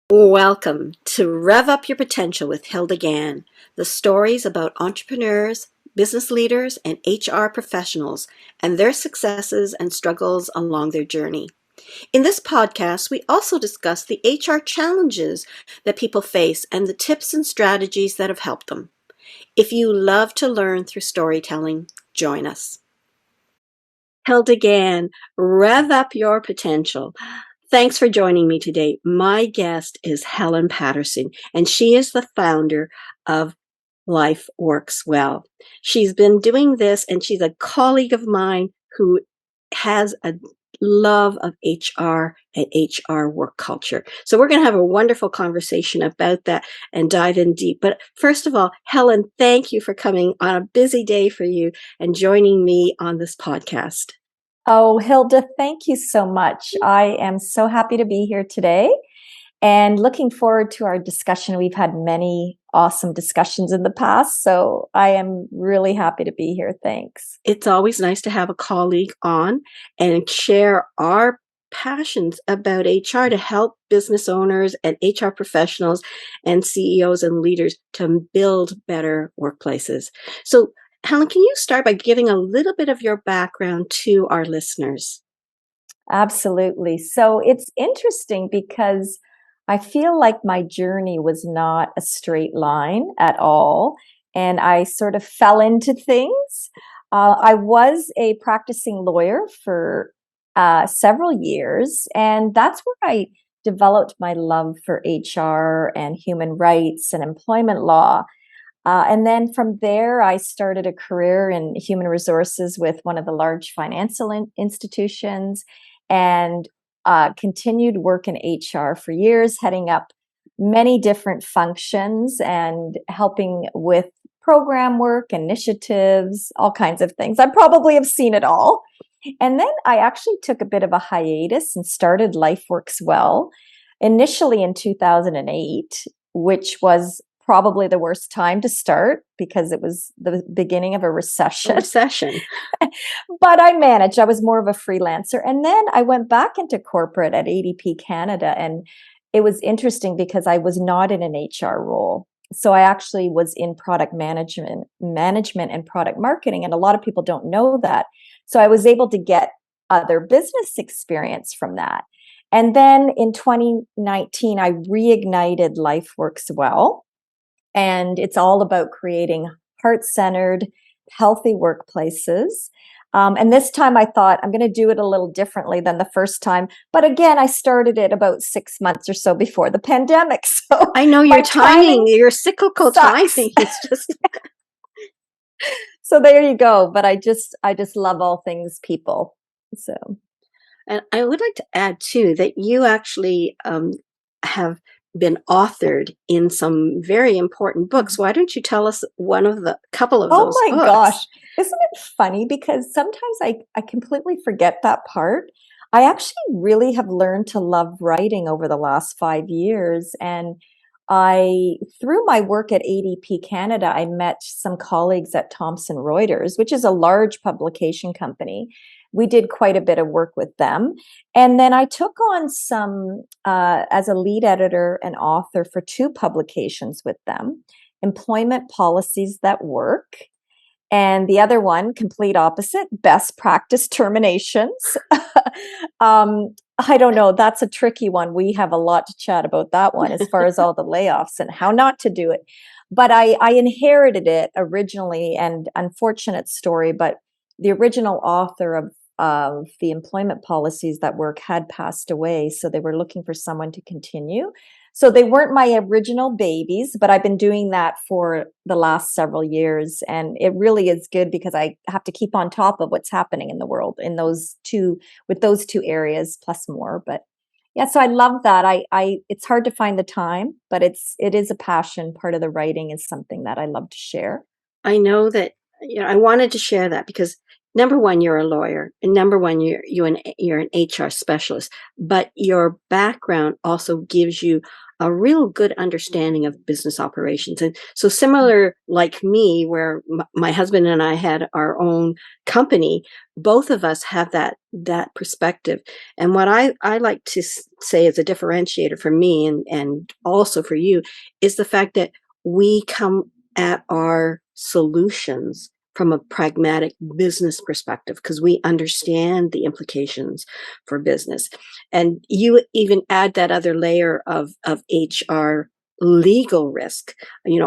Welcome to Rev Up Your Potential with Hilda Gann, the stories about entrepreneurs, business leaders, and HR professionals and their successes and struggles along their journey. In this podcast, we also discuss the HR challenges that people face and the tips and strategies that have helped them. If you love to learn through storytelling, join us. Hilda Gann, Rev Up Your Potential. Thanks for joining me today. My guest is Helen Patterson, and she is the founder of Life Works Well. She's been doing this, and she's a colleague of mine who has a love of HR and HR work culture. So we're going to have a wonderful conversation about that and dive in deep. But first of all, Helen, thank you for coming on a busy day for you and joining me on this podcast. Oh, Hilda, thank you so much. I am so happy to be here today and looking forward to our discussion. We've had many awesome discussions in the past, so I am really happy to be here. Thanks. It's always nice to have a colleague on and share our passions about HR to help business owners and HR professionals and CEOs and leaders to build better workplaces. So, Helen, can you start by giving a little bit of your background to our listeners? Absolutely. So it's interesting because I feel like my journey was not a straight line at all. And I sort of fell into things. I was a practicing lawyer for several years, and that's where I developed my love for HR and human rights and employment law. And then from there, I started a career in human resources with one of the large financial institutions and continued work in HR for years, heading up many different functions and helping with program work, initiatives, all kinds of things. I probably have seen it all. And then I actually took a bit of a hiatus and started Life Works Well, initially in 2008, which was probably the worst time to start because it was the beginning of a recession. But I managed. I was more of a freelancer. And then I went back into corporate at ADP Canada. And it was interesting because I was not in an HR role. So I actually was in product management and product marketing. And a lot of people don't know that. So I was able to get other business experience from that. And then in 2019, I reignited Life Works Well. And it's all about creating heart-centered, healthy workplaces. And this time I thought I'm going to do it a little differently than the first time. But again, I started it about 6 months or so before the pandemic. So I know your timing, your cyclical sucks. timing. It's just So there you go. But I just love all things people. So, and I would like to add too that you actually have been authored in some very important books. Why don't you tell us couple of those books? Oh my gosh. Isn't it funny? Because sometimes I completely forget that part. I actually really have learned to love writing over the last 5 years. And through my work at ADP Canada, I met some colleagues at Thomson Reuters, which is a large publication company. We did quite a bit of work with them. And then I took on some as a lead editor and author for 2 publications with them, Employment Policies That Work. And the other one, complete opposite, Best Practice Terminations. I don't know. That's a tricky one. We have a lot to chat about that one as far as all the layoffs and how not to do it. But I inherited it originally, and unfortunate story, but the original author of the Employment Policies That Work had passed away. So they were looking for someone to continue. So they weren't my original babies, but I've been doing that for the last several years. And it really is good because I have to keep on top of what's happening in the world with those two areas plus more. But yeah, so I love that. It's hard to find the time, but it is a passion. Part of the writing is something that I love to share. I know that, I wanted to share that because number one, you're a lawyer, and number one, you're an HR specialist, but your background also gives you a real good understanding of business operations. And so similar like me, where my husband and I had our own company, both of us have that perspective. And what I like to say is a differentiator for me and also for you is the fact that we come at our solutions from a pragmatic business perspective because we understand the implications for business. And you even add that other layer of HR legal risk.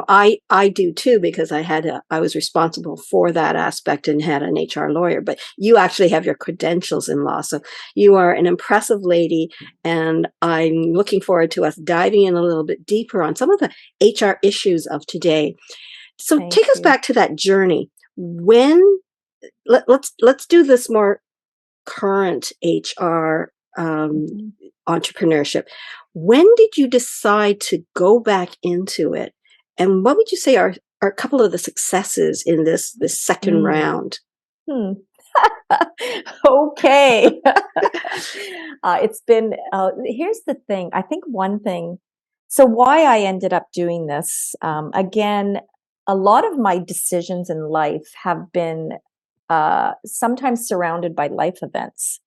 I do too, because I was responsible for that aspect and had an HR lawyer, but you actually have your credentials in law. So you are an impressive lady, and I'm looking forward to us diving in a little bit deeper on some of the HR issues of today. So Thank take us you. back to that journey. When let's do this more current HR Mhm. entrepreneurship. When did you decide to go back into it? And what would you say are a couple of the successes in this second Mm. round? Hmm. Okay. It's been, here's the thing. I think one thing, so why I ended up doing this, again, a lot of my decisions in life have been sometimes surrounded by life events.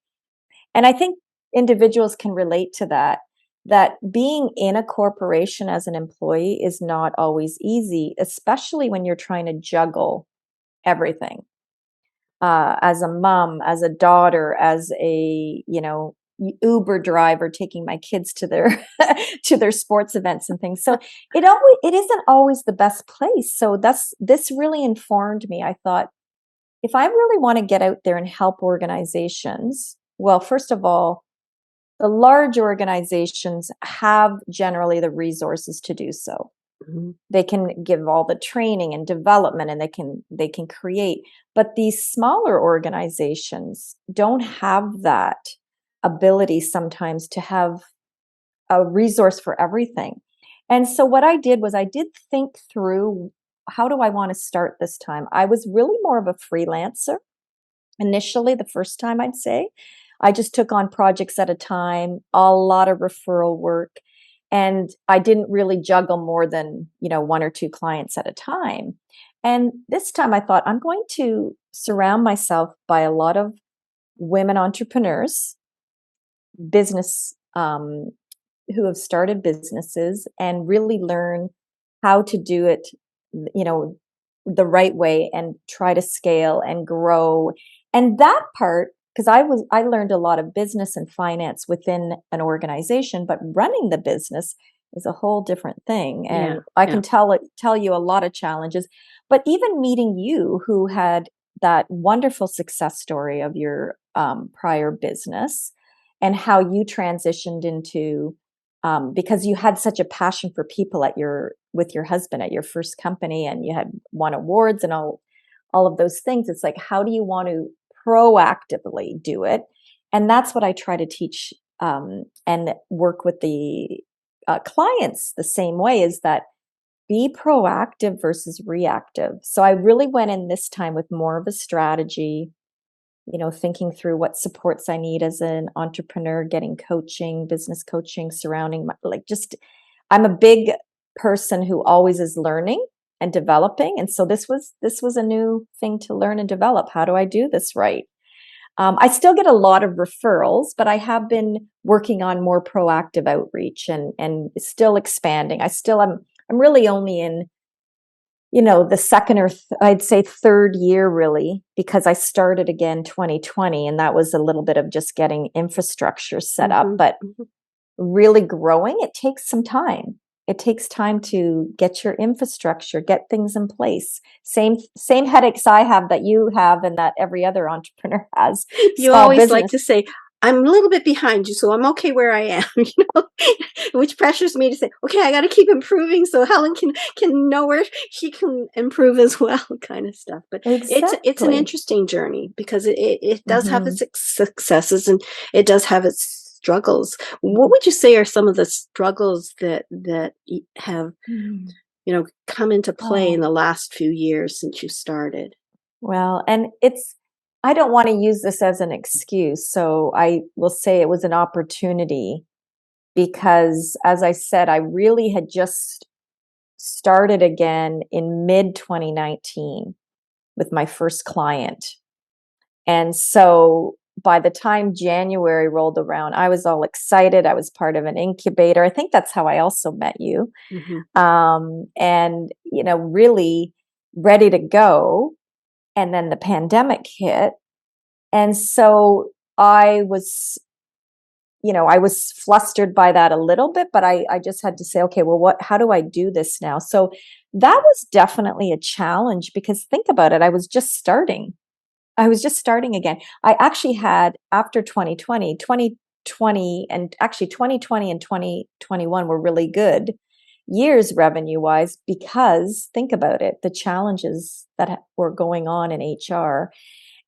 And I think individuals can relate to that, that being in a corporation as an employee is not always easy, especially when you're trying to juggle everything, as a mom, as a daughter, as a, Uber driver taking my kids to their to their sports events and things. So it isn't always the best place. So this really informed me. I thought, if I really want to get out there and help organizations, well, first of all, the large organizations have generally the resources to do so. Mhm. They can give all the training and development, and they can create, but these smaller organizations don't have that ability sometimes to have a resource for everything. And so what I did was I did think through, how do I want to start this time? I was really more of a freelancer initially, the first time, I'd say. I just took on projects at a time, a lot of referral work, and I didn't really juggle more than, one or two clients at a time. And this time I thought, I'm going to surround myself by a lot of women entrepreneurs, business, who have started businesses, and really learn how to do it, you know, the right way, and try to scale and grow. And that part, because I learned a lot of business and finance within an organization, but running the business is a whole different thing. Yeah, And I yeah. can tell you a lot of challenges. But even meeting you, who had that wonderful success story of your prior business, and how you transitioned into, because you had such a passion for people at your with your husband at your first company, and you had won awards and all of those things. It's like, how do you want to proactively do it? And that's what I try to teach, and work with the clients the same way, is that be proactive versus reactive. So I really went in this time with more of a strategy, thinking through what supports I need as an entrepreneur, getting coaching, business coaching, surrounding like, just, I'm a big person who always is learning and developing. And so this was a new thing to learn and develop. How do I do this right? I still get a lot of referrals, but I have been working on more proactive outreach, and still expanding. I'm really only in, the second or I'd say third year, really, because I started again 2020, and that was a little bit of just getting infrastructure set up. Hmm. But Hmm. really growing, it takes some time. It takes time to get your infrastructure, get things in place. Same headaches I have, that you have, and that every other entrepreneur has. You Small always like business. to say, I'm a little bit behind you, so I'm okay where I am, which pressures me to say, okay, I got to keep improving so Helen can know where she can improve as well, kind of stuff. But it's an Exactly. interesting journey because it does have Hmm. its successes and it does have its struggles. What would you say are some of the struggles that have Hmm. come into play in Oh, the last few years since you started? well, and it's I don't want to use this as an excuse. So I will say it was an opportunity because, as I said, I really had just started again in mid 2019 with my first client. And so by the time January rolled around, I was all excited. I was part of an incubator. I think that's how I also met you. Mm-hmm. And, really ready to go. And then the pandemic hit. And so I was flustered by that a little bit, but I just had to say, okay, well, how do I do this now? So that was definitely a challenge because think about it. I was just starting. I was just starting again. I actually had after 2020, and actually 2020 and 2021 were really good years revenue wise because think about it, the challenges that were going on in HR.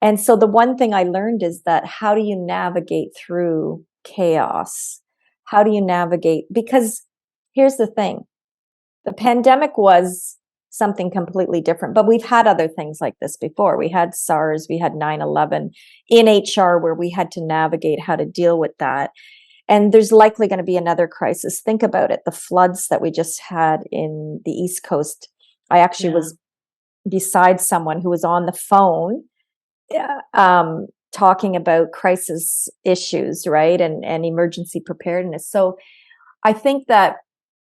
And so the one thing I learned is that how do you navigate through chaos? How do you navigate? Because here's the thing, the pandemic was something completely different, but we've had other things like this before. We had SARS, we had 9/11 in HR where we had to navigate how to deal with that. And there's likely going to be another crisis. Think about it, the floods that we just had in the East Coast. I actually Yeah. was beside someone who was on the phone talking about crisis issues, right? And emergency preparedness. So I think that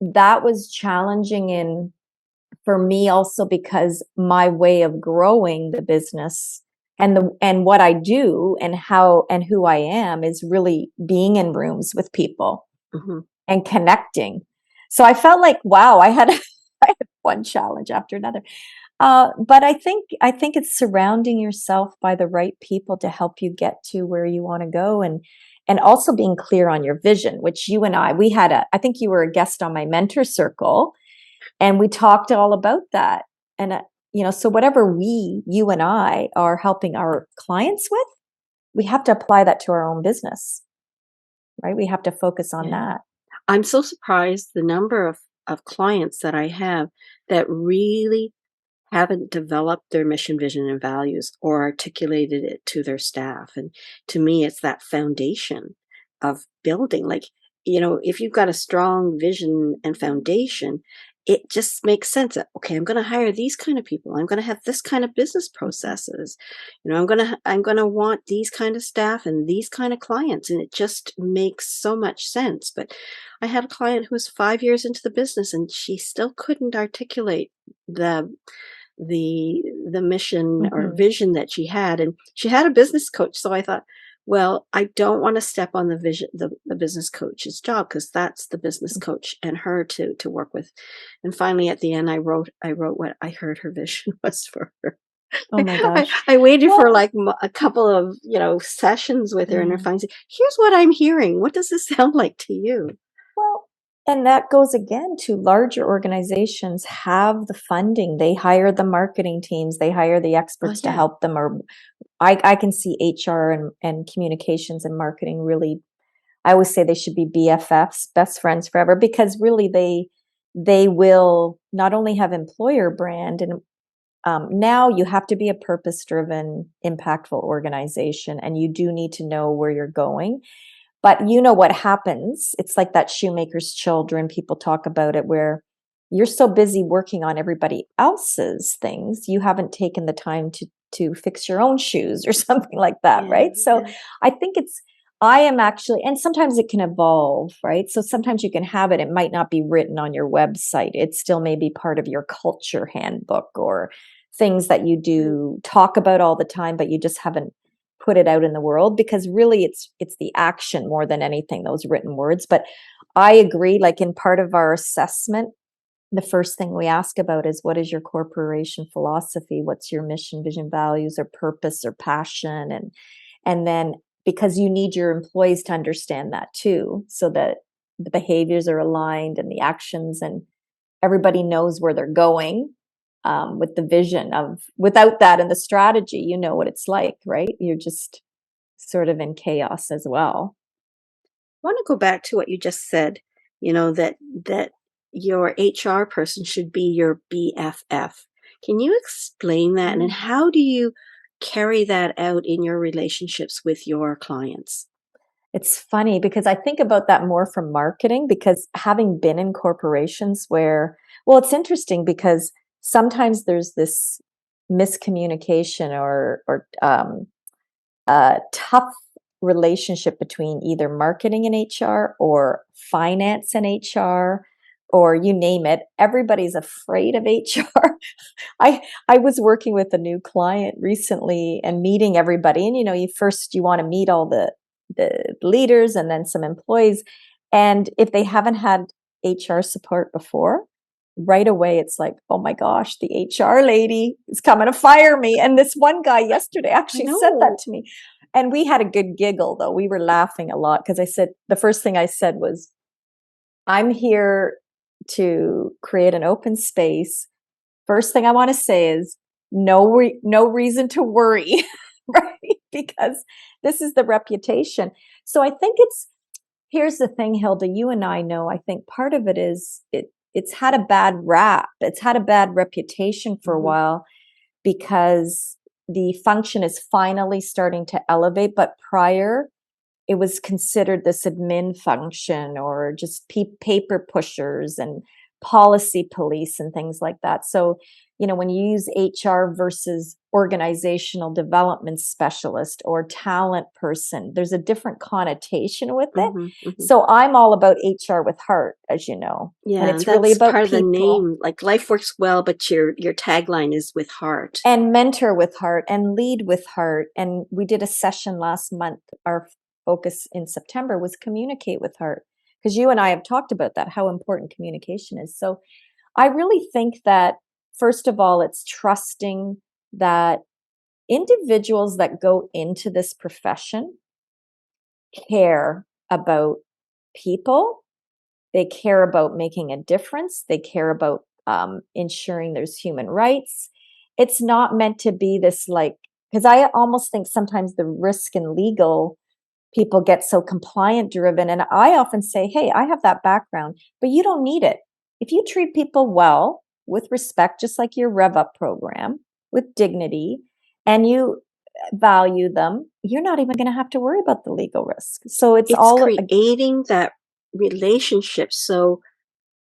was challenging for me also because my way of growing the business and what I do and how and who I am is really being in rooms with people Mm-hmm. and connecting. So I felt like, wow, I had one challenge after another. But I think it's surrounding yourself by the right people to help you get to where you want to go, and also being clear on your vision, which you and we had I think you were a guest on my mentor circle, and we talked all about that. And so whatever you and I are helping our clients with, we have to apply that to our own business, right? We have to focus on Yeah. that. I'm so surprised the number of clients that I have that really haven't developed their mission, vision, and values or articulated it to their staff. And to me, it's that foundation of building. Like, if you've got a strong vision and foundation, it just makes sense that, okay, I'm going to hire these kind of people. I'm going to have this kind of business processes. I'm going to want these kind of staff and these kind of clients. And it just makes so much sense. But I had a client who was 5 years into the business and she still couldn't articulate the the mission or Hmm. vision that she had, and she had a business coach. So I thought, well, I don't want to step on the vision, the business coach's job, because that's the business coach and her to work with. And finally at the end I wrote what I heard her vision was for her. Oh my gosh. I waited for Well, like a couple of sessions with her, and her yeah. finally said, here's what I'm hearing. What does this sound like to you? Well, and that goes again to larger organizations have the funding. They hire the marketing teams, they hire the Oh experts to yeah. help them. Or I can see HR and communications and marketing really, I always say they should be BFFs, best friends forever, because really they will not only have employer brand and now you have to be a purpose driven, impactful organization, and you do need to know where you're going. But you know what happens? It's like that shoemaker's children. People talk about it where you're so busy working on everybody else's things, you haven't taken the time to fix your own shoes or something like that, Yeah. right? So Yeah. I think I am actually, and sometimes it can evolve, right? So sometimes you can have it, it might not be written on your website. It still may be part of your culture handbook or things that you Right. do talk about all the time, but you just haven't put it out in the world because really it's the action more than anything, those written words. But I agree, like in part of our assessment, the first thing we ask about is what is your corporation philosophy? What's your mission, vision, values, or purpose or passion? And then because you need your employees to understand that too, so that the behaviors are aligned and the actions and everybody knows where they're going with the vision of without that and the strategy, you know what it's like, right? You're just sort of in chaos as well. Want to go back to what you just said, that your HR person should be your BFF. Can you explain that? And then Mm. how do you carry that out in your relationships with your clients? It's funny because I think about that more from marketing, because having been in corporations where, well, it's interesting because sometimes there's this miscommunication or a tough relationship between either marketing and HR or finance and HR or you name it. Everybody's afraid of HR. I was working with a new client recently and meeting everybody, and you want to meet all the leaders and then some employees, and if they haven't had HR support before, right away it's like, oh my gosh, the HR lady is coming to fire me. And this one guy yesterday I actually said that know. to me, and we had a good giggle, though. We were laughing a lot because I said, the first thing I said was, I'm here to create an open space. First thing I want to say is no reason to worry, right? Because this is the reputation. So I think here's the thing, Hilda, you and I know, I think part of it is it's had a bad rap. It's had a bad reputation for a Mhm. while because the function is finally starting to elevate, but prior it was considered this admin function or just paper pushers and policy police and things like that. So, when you use HR versus organizational development specialist or talent person, there's a different connotation with it. Mhm. Mhm. So I'm all about HR with heart, as you know, and Yeah, and it's really that's about part of the people. name. Like life works well, but your tagline is with heart. And mentor with heart and lead with heart. And we did a session last month. Our focus in September was communicate with heart, because you and I have talked about that, how important communication is. So I really think that, first of all, it's trusting that individuals that go into this profession care about people. They care about making a difference. They care about ensuring there's human rights. It's not meant to be this, like, because I almost think sometimes the risk and legal people get so compliant driven. And I often say, hey, I have that background, but you don't need it. If you treat people well, with respect, just like your Rev Up program, with dignity, and you value them, you're not even going to have to worry about the legal risk. So it's It's all, creating that relationship so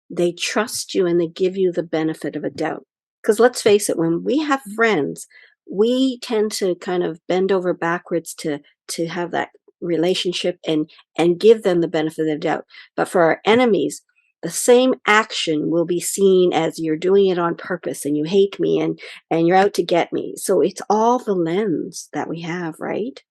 they trust you and they give you the benefit of a doubt. Because let's face it, when we have friends, we tend to kind of bend over backwards to have that relationship and give them the benefit of the doubt. But for our enemies, the same action will be seen as you're doing it on purpose and you hate me and you're out to get me. So it's all the lens that we have, right?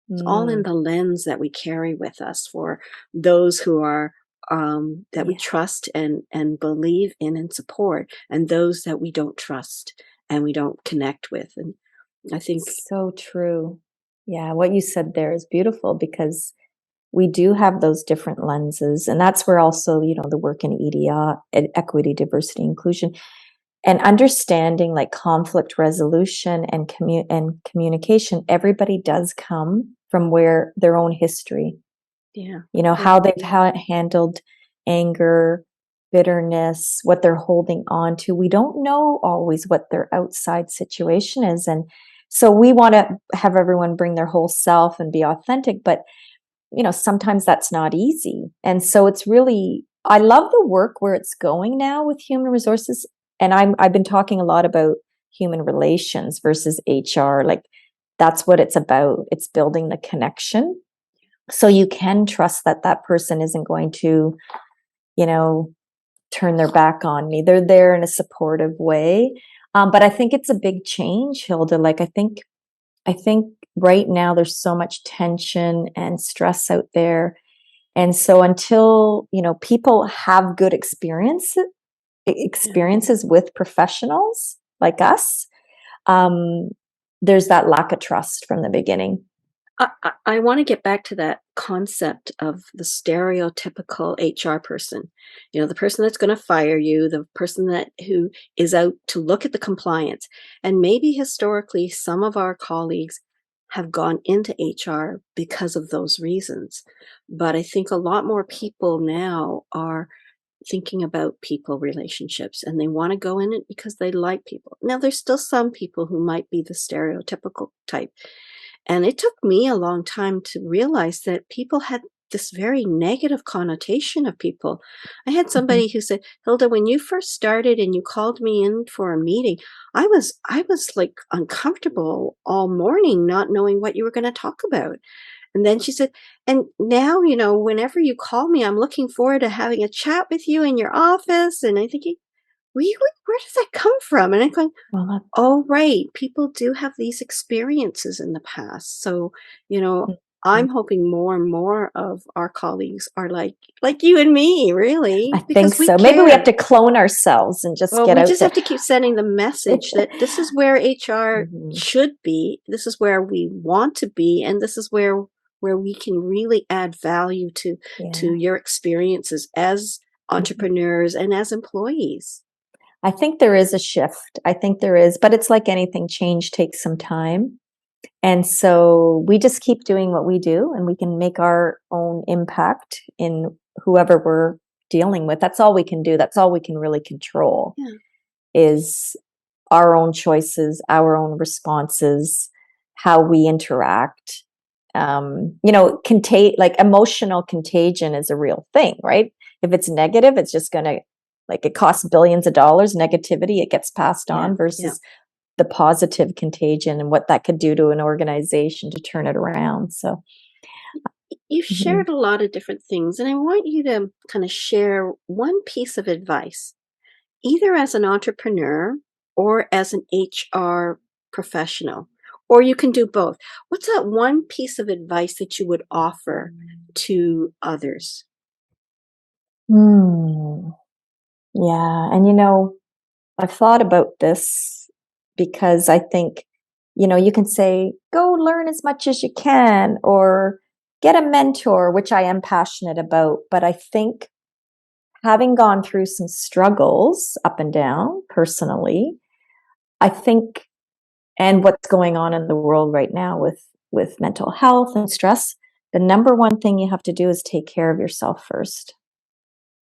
It's all in mm, the lens that we carry with us for those who are that we yeah. trust and believe in and support, and those that we don't trust and we don't connect with. And I think, So true. Yeah, what you said there is beautiful because we do have those different lenses. And that's where also, the work in EDI, equity, diversity, inclusion, and understanding like conflict resolution and communication, everybody does come from where their own history, yeah, yeah, how they've handled anger, bitterness, what they're holding on to. We don't know always what their outside situation is. And so we want to have everyone bring their whole self and be authentic, but sometimes that's not easy. And so it's really, I love the work where it's going now with human resources. And I've been talking a lot about human relations versus HR. Like, that's what it's about. It's building the connection so you can trust that that person isn't going to, you know, turn their back on me. They're there in a supportive way. But I think it's a big change, Hilda. Like, I think right now there's so much tension and stress out there. And so until, people have good yeah. experiences with professionals like us, um, there's that lack of trust from the beginning. I want to get back to that concept of the stereotypical HR person. You know, the person that's going to fire you, the person that who is out to look at the compliance. And maybe historically, some of our colleagues have gone into HR because of those reasons. But I think a lot more people now are thinking about people relationships, and they want to go in it because they like people. Now, there's still some people who might be the stereotypical type. And it took me a long time to realize that people had this very negative connotation of people. I had Mhm. somebody who said, "Hilda, when you first started and you called me in for a meeting, I was like uncomfortable all morning not knowing what you were going to talk about." And then she said, "And now, whenever you call me, I'm looking forward to having a chat with you in your office." And I'm thinking, really? Where does that come from? And I'm going, Well, that oh, right. People do have these experiences in the past. So, you know, mhm. I'm hoping more and more of our colleagues are like you and me, I really, think because we so. Maybe we have care. to clone ourselves and just Well, get we out just there. have to keep sending the message that this is where HR Mhm. should be. This is where we want to be, and this is where we can really add value to Yeah. your experiences as Mhm. entrepreneurs and as employees. I think there is a shift. I think there is, but it's like anything, change takes some time. And so we just keep doing what we do and we can make our own impact in whoever we're dealing with. That's all we can do. That's all we can really control Yeah. is our own choices, our own responses, how we interact. Like emotional contagion is a real thing, right? If it's negative, it's just going to, like, it costs billions of dollars. Negativity, it gets passed Yeah. on Yeah. versus the positive contagion and what that could do to an organization to turn it around. So, You've mhm. shared a lot of different things, and I want you to kind of share one piece of advice, either as an entrepreneur or as an HR professional, or you can do both. What's that one piece of advice that you would offer to others? Hmm. Yeah. And, I've thought about this because I think, you can say, go learn as much as you can or get a mentor, which I am passionate about. But I think having gone through some struggles up and down personally, I think, and what's going on in the world right now with mental health and stress, the number one thing you have to do is take care of yourself first.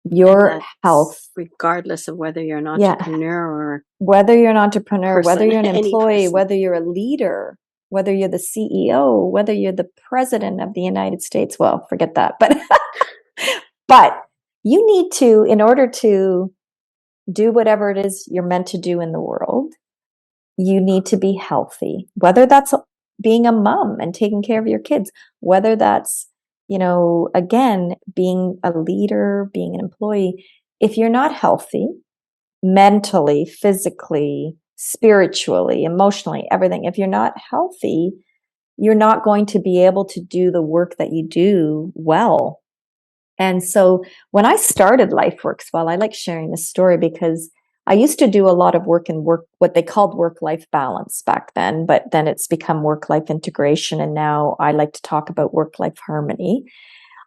And Your that's health. regardless of whether you're an Yeah. entrepreneur or Whether you're an entrepreneur, whether person, you're an any employee, person. whether you're a leader, whether you're the CEO, whether you're the president of the United States, well, forget that. But you need to, in order to do whatever it is you're meant to do in the world, you need to be healthy. Whether that's being a mom and taking care of your kids, whether that's, again, being a leader, being an employee. If you're not healthy, mentally, physically, spiritually, emotionally, everything. If you're not healthy, you're not going to be able to do the work that you do well. And so when I started LifeWorks Well, I like sharing this story because I used to do a lot of work in what they called work life balance back then, but then it's become work life integration. And now I like to talk about work life harmony.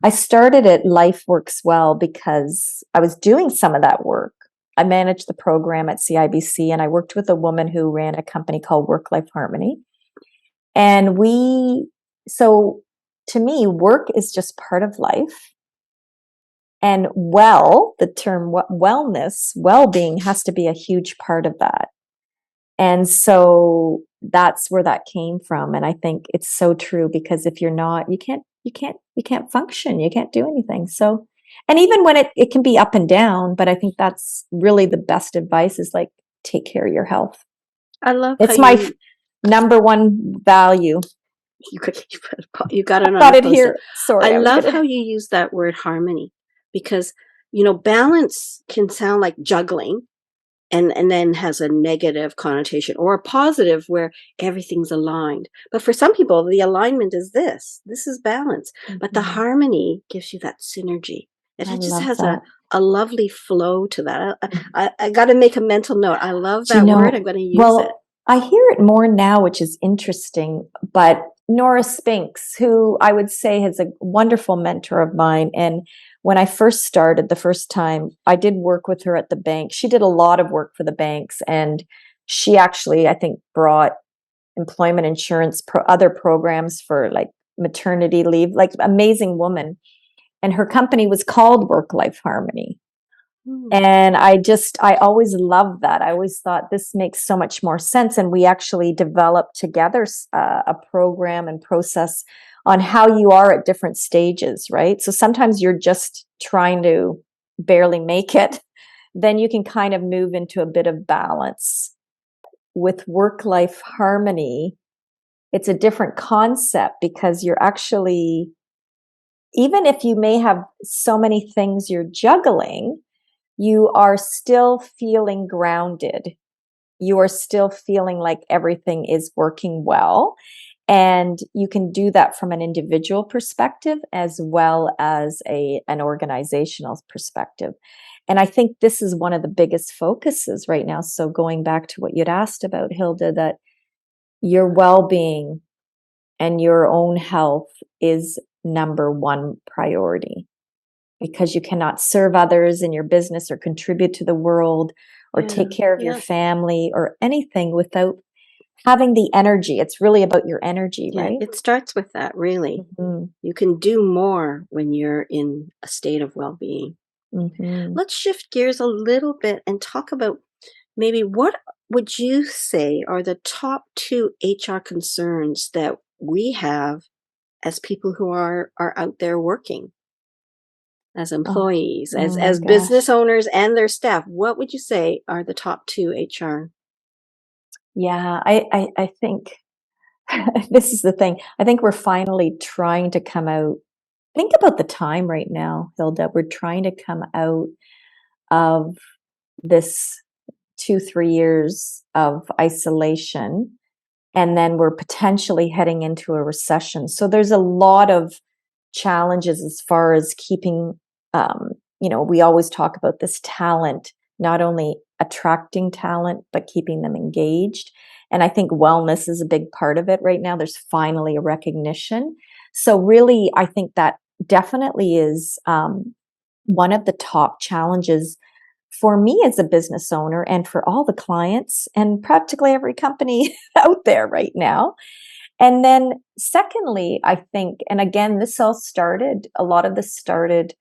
I started at Life Works Well because I was doing some of that work. I managed the program at CIBC and I worked with a woman who ran a company called Work Life Harmony. And so to me, work is just part of life. And the term wellness, well being has to be a huge part of that. And so that's where that came from. And I think it's so true because if you're not, you can't function. You can't do anything. So, and even when it can be up and down, but I think that's really the best advice is like, take care of your health. I love how It's my number one value. you got it I've on got a it post-it. here. I Sorry, I was love going how to. you use that word harmony because balance can sound like juggling and then has a negative connotation or a positive where everything's aligned. But for some people, the alignment is this is balance. But the Mhm. harmony gives you that synergy. I It just love has that. a lovely flow to that. Mhm. I got to make a mental note. I love Do you that word. I'm know? going to use it. Well, I hear it more now, which is interesting. But Nora Spinks, who I would say is a wonderful mentor of mine, and when I first started the first time, I did work with her at the bank. She did a lot of work for the banks, and she actually, I think, brought employment insurance, other programs for like maternity leave, like amazing woman. And her company was called Work Life Harmony. Hmm. And I always loved that. I always thought this makes so much more sense. And we actually developed together a program and process on how you are at different stages, right? So sometimes you're just trying to barely make it. Then you can kind of move into a bit of balance. With work life harmony, it's a different concept because you're actually, even if you may have so many things you're juggling, you are still feeling grounded. You are still feeling like everything is working well. And you can do that from an individual perspective as well as an organizational perspective. And I think this is one of the biggest focuses right now. So going back to what you'd asked about, Hilda, that your well-being and your own health is number one priority, because you cannot serve others in your business or contribute to the world or Yeah, take care of your yeah, family or anything without having the energy. It's really about your energy, yeah. right? It starts with that, really. Hmm. You can do more when you're in a state of well-being. Hmm. Let's shift gears a little bit and talk about maybe what would you say are the top two HR concerns that we have as people who are out there working, as Oh, employees, oh my as business gosh. owners and their staff? What would you say are the top two HR? Yeah, I think this is the thing. I think we're finally trying to come out. Think about the time right now, Hilda. We're trying to come out of this 2, 3 years of isolation, and then we're potentially heading into a recession. So there's a lot of challenges as far as keeping, we always talk about this talent, not only attracting talent, but keeping them engaged. And I think wellness is a big part of it right now. There's finally a recognition. So, really, I think that definitely is one of the top challenges for me as a business owner and for all the clients and practically every company out there right now. And then, secondly, I think, and again, a lot of this started,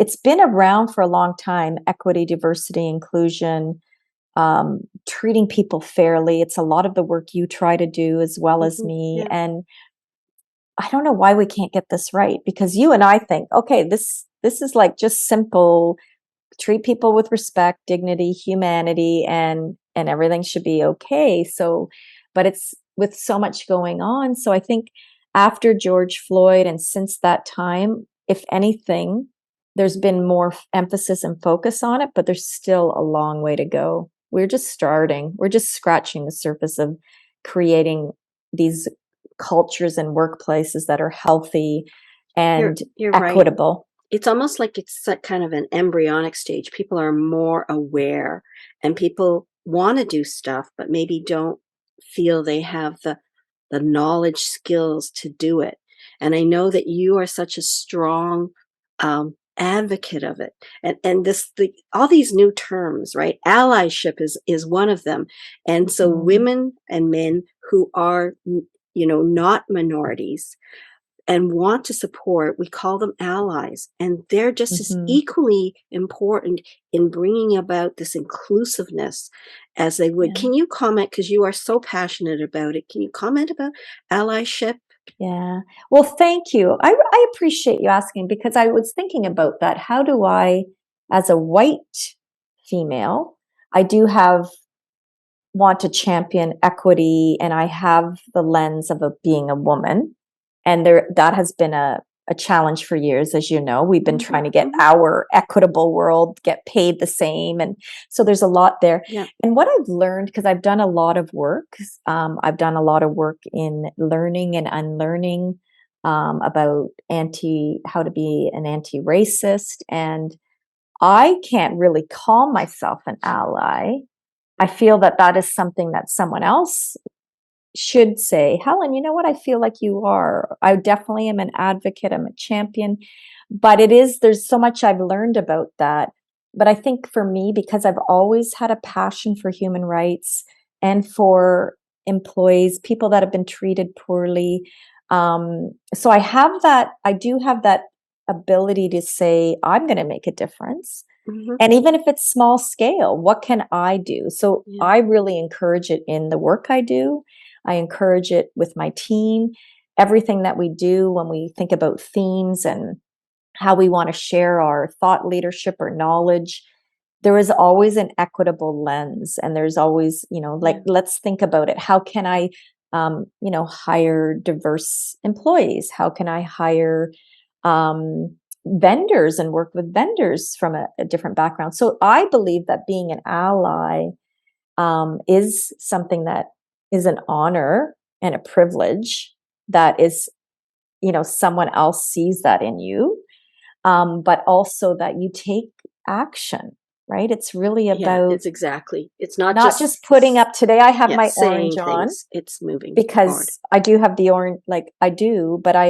it's been around for a long time: equity, diversity, inclusion, treating people fairly. It's a lot of the work you try to do as well as me. Yeah. And I don't know why we can't get this right, because you and I think, okay, this is like just simple: treat people with respect, dignity, humanity, and everything should be okay. So, but it's with so much going on. So I think after George Floyd and since that time, if anything, there's been more emphasis and focus on it, but there's still a long way to go. We're just starting. We're just scratching the surface of creating these cultures and workplaces that are healthy and You're right. equitable. It's almost like it's kind of an embryonic stage. People are more aware and people want to do stuff, but maybe don't feel they have the knowledge, skills to do it. And I know that you are such a strong advocate of it. And all these new terms, right? Allyship is one of them. And so Mhm. women and men who are, not minorities and want to support, we call them allies. And they're just as Mhm. equally important in bringing about this inclusiveness as they would. Yeah. Can you comment, because you are so passionate about it, can you comment about allyship? Yeah. Well, thank you. I appreciate you asking, because I was thinking about that. How do I, as a white female, I do have want to champion equity, and I have the lens of being a woman. And that has been a challenge for years. As you know, we've been Hmm. trying to get Hmm. our equitable world, get paid the same. And so there's a lot there. Yeah. And what I've learned, because I've done a lot of work, I've done a lot of work in learning and unlearning about how to be an anti-racist. And I can't really call myself an ally. I feel that that is something that someone else should say. Helen, you know what? I feel like you are. I definitely am an advocate. I'm a champion. But there's so much I've learned about that. But I think for me, because I've always had a passion for human rights and for employees, people that have been treated poorly. So I do have that ability to say, I'm going to make a difference. Hmm. And even if it's small scale, what can I do? So Yeah. I really encourage it in the work I do. I encourage it with my team. Everything that we do when we think about themes and how we want to share our thought leadership or knowledge, there is always an equitable lens. And there's always, like, Yeah. let's think about it. How can I, hire diverse employees? How can I hire vendors and work with vendors from a different background? So I believe that being an ally is something that is an honor and a privilege that is, someone else sees that in you, but also that you take action, right? It's really Yeah, about it's exactly. It's not not just, just putting up, today I have yeah, my saying orange on things, it's moving forward. because I do have the orange, like I do, but I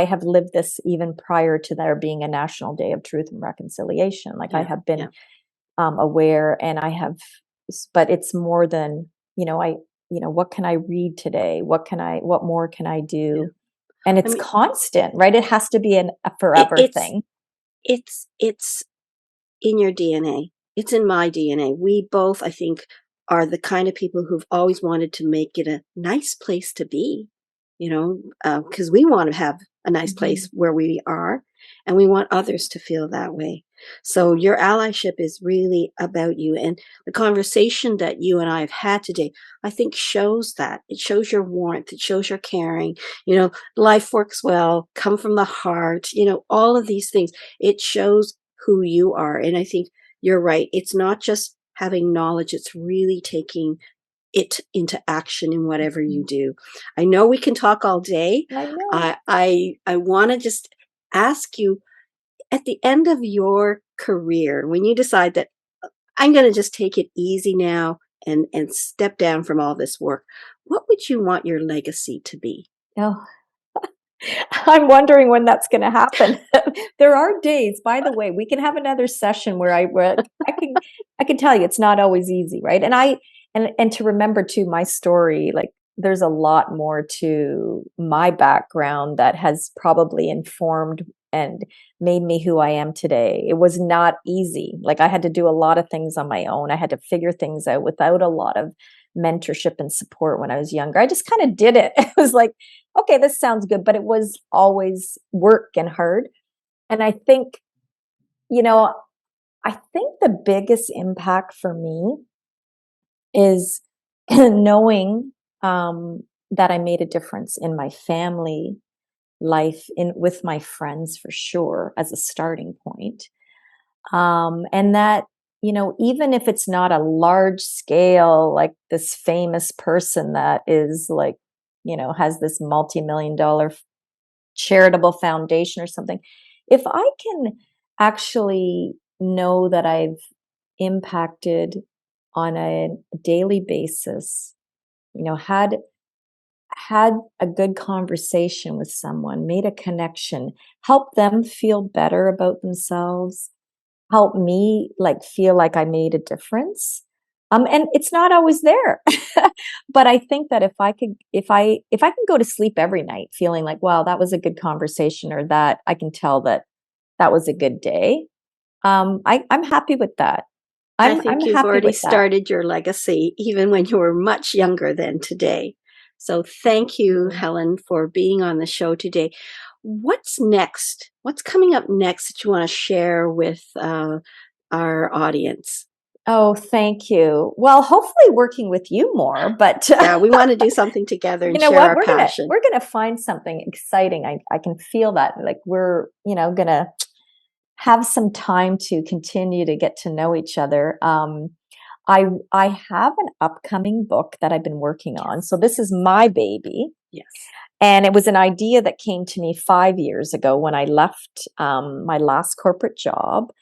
have lived this even prior to there being a National Day of Truth and Reconciliation. Like I Yeah, have been yeah. aware, and but it's more than, what can I read today? What more can I Yeah. do? And I it's mean, constant, right? It has to be a it, forever it's thing. it's in your DNA. It's in my DNA. We both, I think, are the kind of people who've always wanted to make it a nice place to be, because we want to have a nice place Mhm. where we are, and we want others to feel that way. So your allyship is really about you. And the conversation that you and I have had today, I think shows that. It shows your warmth, it shows your caring, life works well, come from the heart, all of these things. It shows who you are. And I think you're right. It's not just having knowledge, it's really taking it into action in whatever you Mhm. do. I know we can talk all day. I know. I want to just ask you, at the end of your career, when you decide that I'm going to just take it easy now and step down from all this work, what would you want your legacy to be? Oh, I'm wondering when that's going to happen. There are days, by the way, we can have another session where I can tell you it's not always easy, right? And to remember too my story, like there's a lot more to my background that has probably informed and made me who I am today. It was not easy. Like I had to do a lot of things on my own. I had to figure things out without a lot of mentorship and support when I was younger. I just kind of did it. It was like, okay, this sounds good, but it was always work and hard. And you know, I think the biggest impact for me is knowing that I made a difference in my family life, in with my friends for sure, as a starting point. And that, even if it's not a large scale, like this famous person that is like, has this multi-million dollar charitable foundation or something, if I can actually know that I've impacted on a daily basis, had a good conversation with someone, made a connection, help them feel better about themselves, help me like feel like I made a difference. And it's not always there. But I think that if I can go to sleep every night feeling like, wow, that was a good conversation, or that I can tell that that was a good day, I'm happy with that. I I'm think you've happy already with that. started your legacy even when you were much younger than today. So thank you, Mm. Helen, for being on the show today. What's next? What's coming up next that you want to share with our audience? Oh, thank you. Well, hopefully working with you more, but Yeah, we want to do something together you and know share what? our passion. We're gonna find something exciting. I can feel that. Like we're, gonna have some time to continue to get to know each other. I have an upcoming book that I've been working on. Yes. So this is my baby. Yes. And it was an idea that came to me 5 years ago when I left my last corporate job.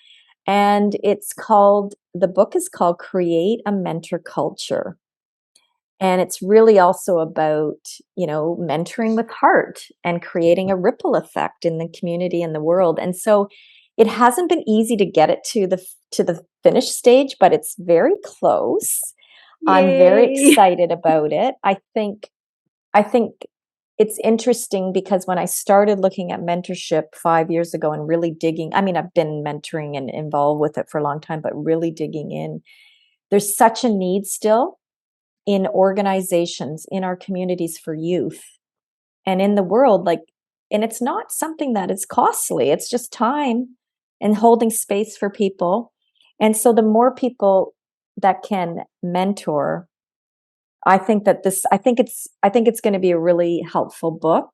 And the book is called Create a Mentor Culture. And it's really also about, mentoring with heart and creating a ripple effect in the community and the world. And so it hasn't been easy to get it to the finish stage, but it's very close. I'm very Yay. excited about it. I think it's interesting because when I started looking at mentorship 5 years ago and really digging, I mean, I've been mentoring and involved with it for a long time, but really digging in, there's such a need still in organizations, in our communities for youth and in the world. Like, and it's not something that is costly. It's just time and holding space for people. And so the more people that can mentor, I think it's going to be a really helpful book,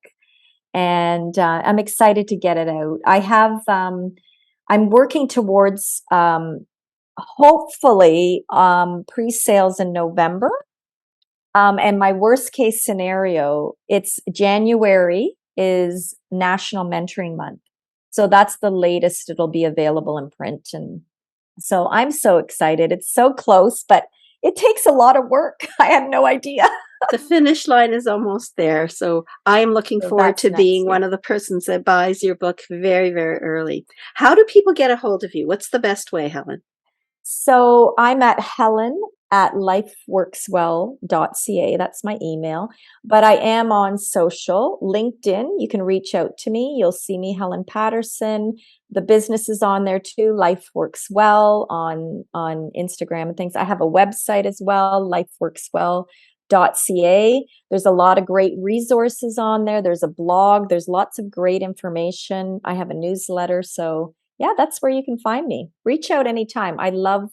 and I'm excited to get it out. I'm working towards hopefully pre-sales in November. And my worst case scenario, it's January is National Mentoring Month. So that's the latest it'll be available in print. And so I'm so excited. It's so close, but it takes a lot of work. I had no idea. The finish line is almost there. So I'm looking So forward that's to next being year. one of the persons that buys your book very, very early. How do people get a hold of you? What's the best way, Helen? So I'm at Helen at lifeworkswell.ca. That's my email. But I am on social, LinkedIn. You can reach out to me. You'll see me, Helen Patterson. The business is on there too, Life Works Well on Instagram and things. I have a website as well, lifeworkswell.ca. There's a lot of great resources on there. There's a blog. There's lots of great information. I have a newsletter. So yeah, that's where you can find me. Reach out anytime. I love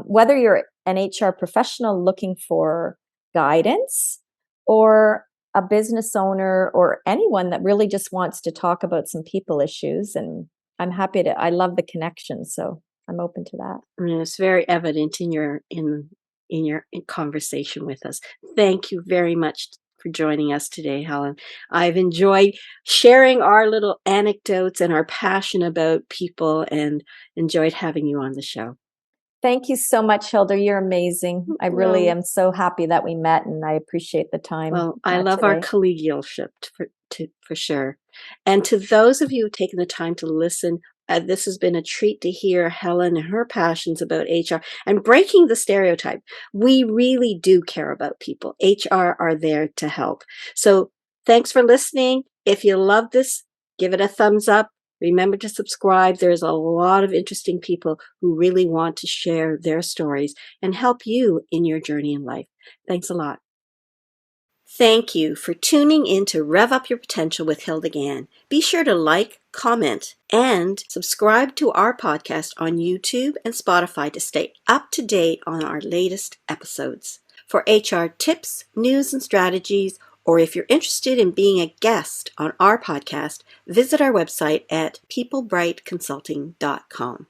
whether you're an HR professional looking for guidance or a business owner or anyone that really just wants to talk about some people issues. And I love the connection. So I'm open to that. And it's very evident in your conversation with us. Thank you very much for joining us today, Helen. I've enjoyed sharing our little anecdotes and our passion about people, and enjoyed having you on the show. Thank you so much, Hilda. You're amazing. I really Well, am so happy that we met, and I appreciate the time I love our today. collegialship for sure. And to those of you who've taken the time to listen, this has been a treat to hear Helen and her passions about HR and breaking the stereotype. We really do care about people. HR are there to help. So thanks for listening. If you love this, give it a thumbs up. Remember to subscribe. There's a lot of interesting people who really want to share their stories and help you in your journey in life. Thanks a lot. Thank you for tuning in to Rev Up Your Potential with Hilda Gann. Be sure to like, comment, and subscribe to our podcast on YouTube and Spotify to stay up to date on our latest episodes. For HR tips, news, and strategies, or if you're interested in being a guest on our podcast, visit our website at peoplebrightconsulting.com.